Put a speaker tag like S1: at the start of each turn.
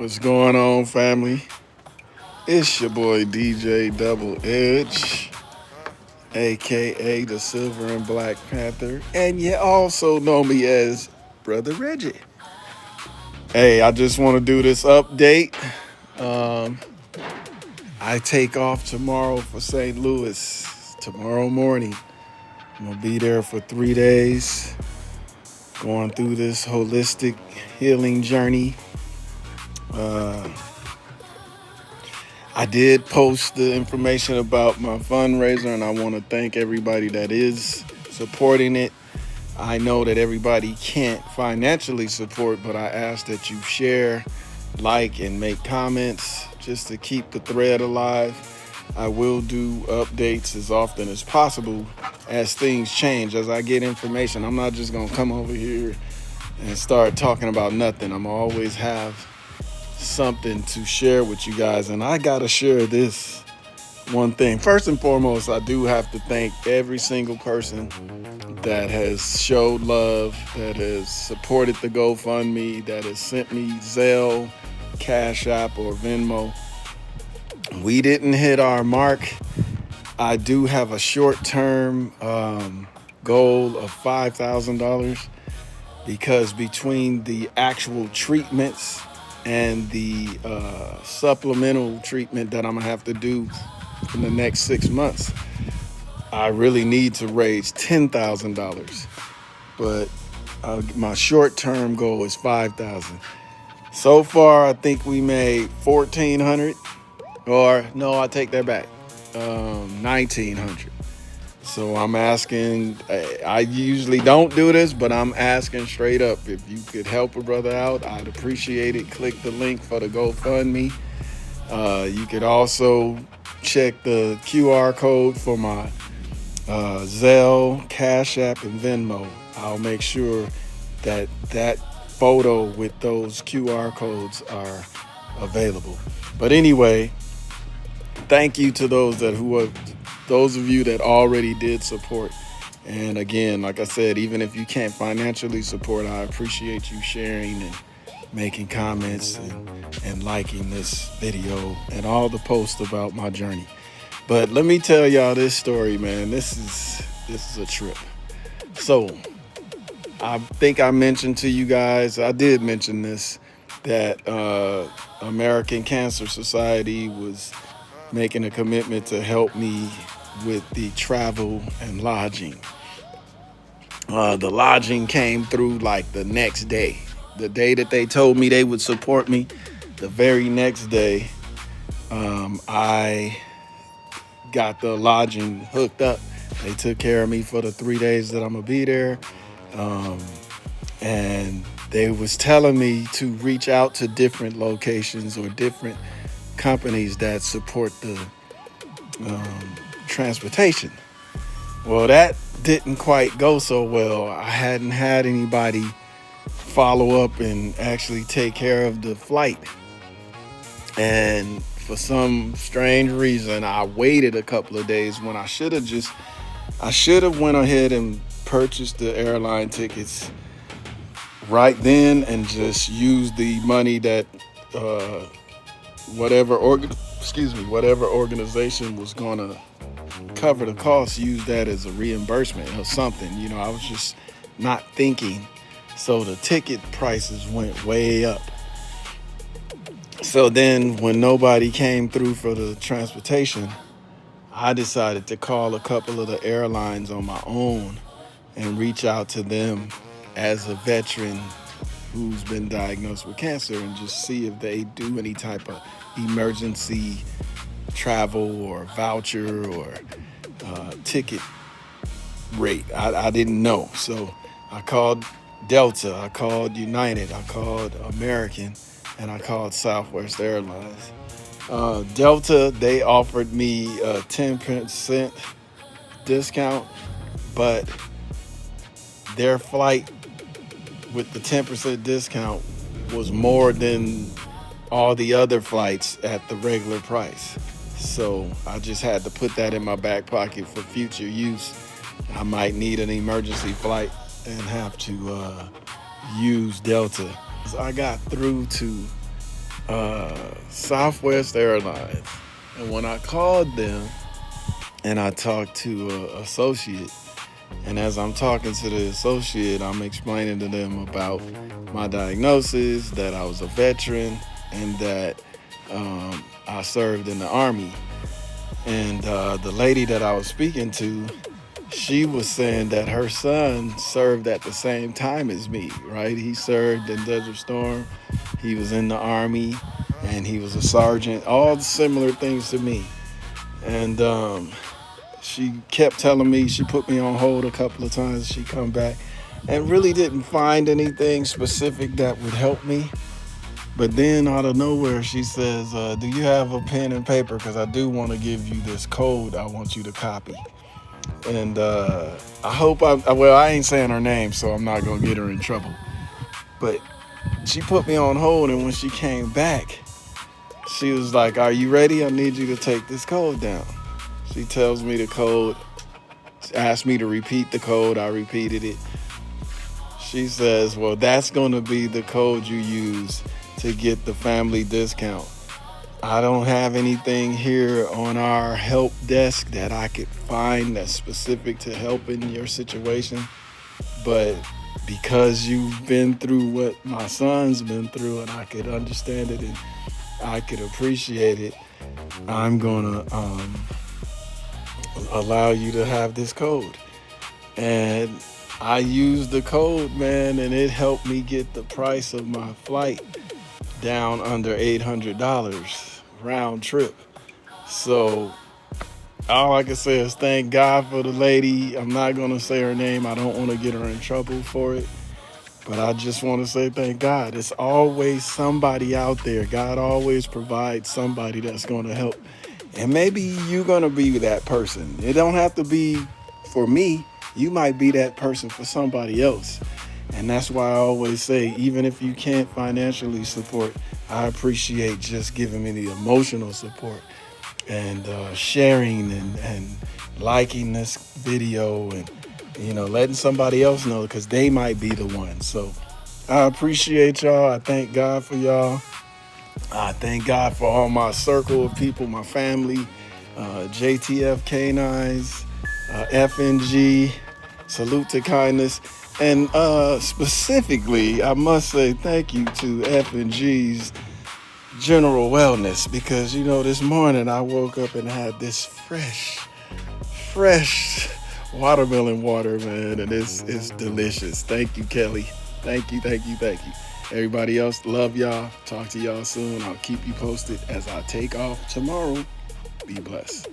S1: What's going on, family? It's your boy DJDoubleEdge, aka the Silver and Black Panther, and you also know me as Brother Reggie. Hey, I just want to do this update. I take off tomorrow for St. Louis. Tomorrow morning, I'm gonna be there for 3 days, going through this holistic healing journey. I did post the information about my fundraiser, and I want to thank everybody that is supporting it. I know that everybody can't financially support, but I ask that you share, like, and make comments just to keep the thread alive. I will do updates as often as possible as things change, as I get information. I'm not just going to come over here and start talking about nothing. I'm always have something to share with you guys, and I gotta share this one thing. First and foremost, I do have to thank every single person that has showed love, that has supported the GoFundMe, that has sent me Zelle, Cash App, or Venmo. We didn't hit our mark. I do have a short-term goal of $5,000 because between the actual treatments and the supplemental treatment that I'm gonna have to do in the next 6 months, I really need to raise $10,000. But my short-term goal is $5,000. So far, I think we made $1,400, or no, I take that back, $1,900. So I'm asking, I usually don't do this, but I'm asking straight up, if you could help a brother out, I'd appreciate it. Click the link for the GoFundMe. You could also check the QR code for my Zelle, Cash App, and Venmo. I'll make sure that that photo with those QR codes are available. But anyway, thank you to those of you that already did support. And again, like I said, even if you can't financially support, I appreciate you sharing and making comments and liking this video and all the posts about my journey. But let me tell y'all this story, man. This is a trip. So I think I mentioned to you guys, I did mention this, that American Cancer Society was making a commitment to help me with the travel and lodging. The lodging came through like the next day. The day that they told me they would support me, the very next day, I got the lodging hooked up. They took care of me for the 3 days that I'm gonna be there. And they was telling me to reach out to different locations or different companies that support the transportation. Well, that didn't quite go so well. I hadn't had anybody follow up and actually take care of the flight. And for some strange reason, I waited a couple of days when I should have went ahead and purchased the airline tickets right then and just used the money that whatever organization was gonna cover the cost, use that as a reimbursement or something. You know, I was just not thinking. So the ticket prices went way up. So then when nobody came through for the transportation, I decided to call a couple of the airlines on my own and reach out to them as a veteran who's been diagnosed with cancer and just see if they do any type of emergency travel or voucher or ticket rate. I didn't know. So I called Delta, I called United, I called American, and I called Southwest Airlines. Delta, they offered me a 10% discount, but their flight with the 10% discount was more than all the other flights at the regular price. So I just had to put that in my back pocket for future use. I might need an emergency flight and have to use Delta. So I got through to Southwest Airlines. And when I called them and I talked to an associate, and as I'm talking to the associate, I'm explaining to them about my diagnosis, that I was a veteran, and that I served in the Army. And the lady that I was speaking to, she was saying that her son served at the same time as me, right? He served in Desert Storm. He was in the Army, and he was a sergeant, all similar things to me. And she kept telling me, she put me on hold a couple of times. She come back and really didn't find anything specific that would help me. But then out of nowhere, she says, do you have a pen and paper? Because I do want to give you this code I want you to copy. And I hope I ain't saying her name, so I'm not going to get her in trouble. But she put me on hold, and when she came back, she was like, are you ready? I need you to take this code down. She tells me the code, asked me to repeat the code. I repeated it. She says, well, that's going to be the code you use to get the family discount. I don't have anything here on our help desk that I could find that's specific to helping your situation. But because you've been through what my son's been through, and I could understand it and I could appreciate it, I'm going to allow you to have this code. And I used the code, man, and it helped me get the price of my flight down under $800 round trip. So all I can say is thank God for the lady. I'm not going to say her name. I don't want to get her in trouble for it. But I just want to say thank God. It's always somebody out there. God always provides somebody that's going to help. And maybe you're going to be that person. It don't have to be for me. You might be that person for somebody else. And that's why I always say, even if you can't financially support, I appreciate just giving me the emotional support and sharing and liking this video and, letting somebody else know, because they might be the one. So I appreciate y'all. I thank God for y'all. I thank God for all my circle of people, my family, JTF Canines, FNG, Salute to Kindness. And specifically, I must say thank you to FNG's General Wellness, because, this morning I woke up and had this fresh watermelon water, man, and it's delicious. Thank you, Kelly. Thank you. Everybody else, love y'all. Talk to y'all soon. I'll keep you posted as I take off tomorrow. Be blessed.